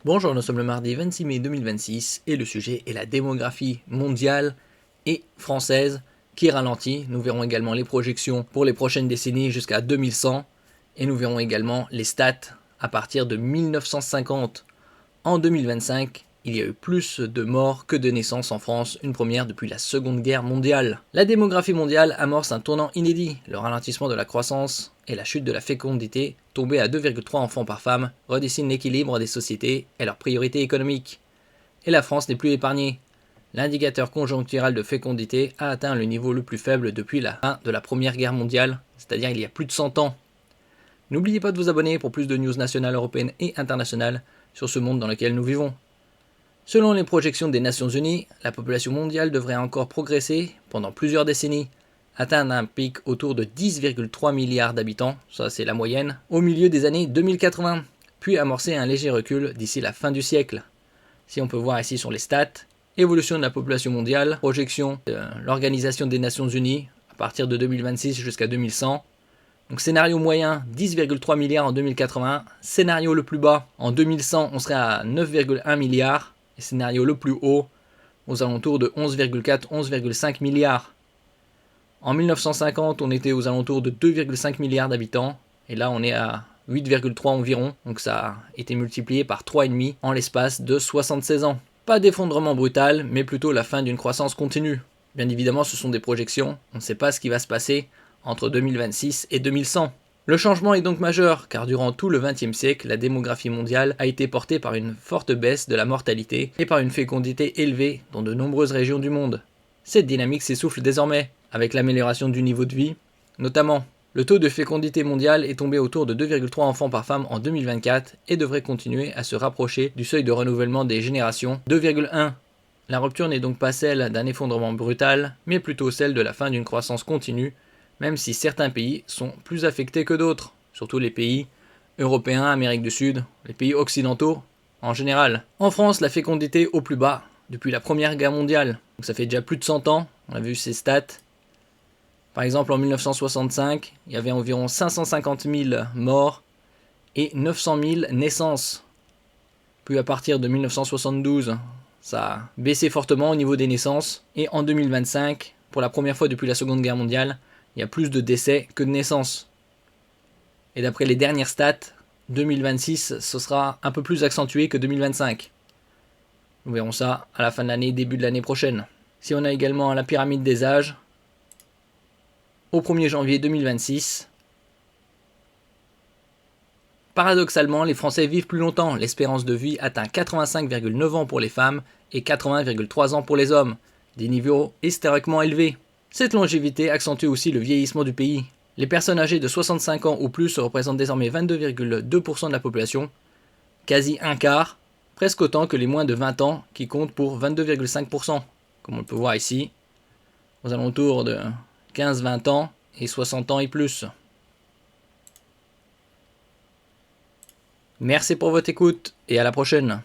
Bonjour, nous sommes le mardi 26 mai 2026 et le sujet est la démographie mondiale et française qui ralentit. Nous verrons également les projections pour les prochaines décennies jusqu'à 2100 et nous verrons également les stats à partir de 1950. En 2025, il y a eu plus de morts que de naissances en France, une première depuis la Seconde Guerre mondiale. La démographie mondiale amorce un tournant inédit. Le ralentissement de la croissance et la chute de la fécondité, tombée à 2,3 enfants par femme, redessinent l'équilibre des sociétés et leurs priorités économiques. Et la France n'est plus épargnée. L'indicateur conjonctural de fécondité a atteint le niveau le plus faible depuis la fin de la Première Guerre mondiale, c'est-à-dire il y a plus de 100 ans. N'oubliez pas de vous abonner pour plus de news nationales, européennes et internationales sur ce monde dans lequel nous vivons. Selon les projections des Nations Unies, la population mondiale devrait encore progresser pendant plusieurs décennies, atteindre un pic autour de 10,3 milliards d'habitants, ça c'est la moyenne, au milieu des années 2080, puis amorcer un léger recul d'ici la fin du siècle. Si on peut voir ici sur les stats, évolution de la population mondiale, projection de l'Organisation des Nations Unies à partir de 2026 jusqu'à 2100. Donc scénario moyen 10,3 milliards en 2080, scénario le plus bas en 2100 on serait à 9,1 milliards, et scénario le plus haut aux alentours de 11,4-11,5 milliards. En 1950 on était aux alentours de 2,5 milliards d'habitants, et là on est à 8,3 environ, donc ça a été multiplié par 3,5 en l'espace de 76 ans. Pas d'effondrement brutal, mais plutôt la fin d'une croissance continue. Bien évidemment ce sont des projections, on ne sait pas ce qui va se passer entre 2026 et 2100. Le changement est donc majeur, car durant tout le XXe siècle, la démographie mondiale a été portée par une forte baisse de la mortalité et par une fécondité élevée dans de nombreuses régions du monde. Cette dynamique s'essouffle désormais, avec l'amélioration du niveau de vie, notamment. Le taux de fécondité mondiale est tombé autour de 2,3 enfants par femme en 2024 et devrait continuer à se rapprocher du seuil de renouvellement des générations, 2,1. La rupture n'est donc pas celle d'un effondrement brutal, mais plutôt celle de la fin d'une croissance continue, même si certains pays sont plus affectés que d'autres, surtout les pays européens, Amérique du Sud, les pays occidentaux en général. En France, la fécondité au plus bas depuis la Première Guerre mondiale, donc ça fait déjà plus de 100 ans, on a vu ces stats. Par exemple, en 1965, il y avait environ 550 000 morts et 900 000 naissances. Puis à partir de 1972, ça a baissé fortement au niveau des naissances. Et en 2025, pour la première fois depuis la Seconde Guerre mondiale, il y a plus de décès que de naissances. Et d'après les dernières stats, 2026, ce sera un peu plus accentué que 2025. Nous verrons ça à la fin de l'année, début de l'année prochaine. Si on a également la pyramide des âges, au 1er janvier 2026, paradoxalement, les Français vivent plus longtemps. L'espérance de vie atteint 85,9 ans pour les femmes et 80,3 ans pour les hommes, des niveaux historiquement élevés. Cette longévité accentue aussi le vieillissement du pays. Les personnes âgées de 65 ans ou plus représentent désormais 22,2% de la population, quasi un quart, presque autant que les moins de 20 ans qui comptent pour 22,5%, comme on peut voir ici, aux alentours de 15-20 ans et 60 ans et plus. Merci pour votre écoute et à la prochaine.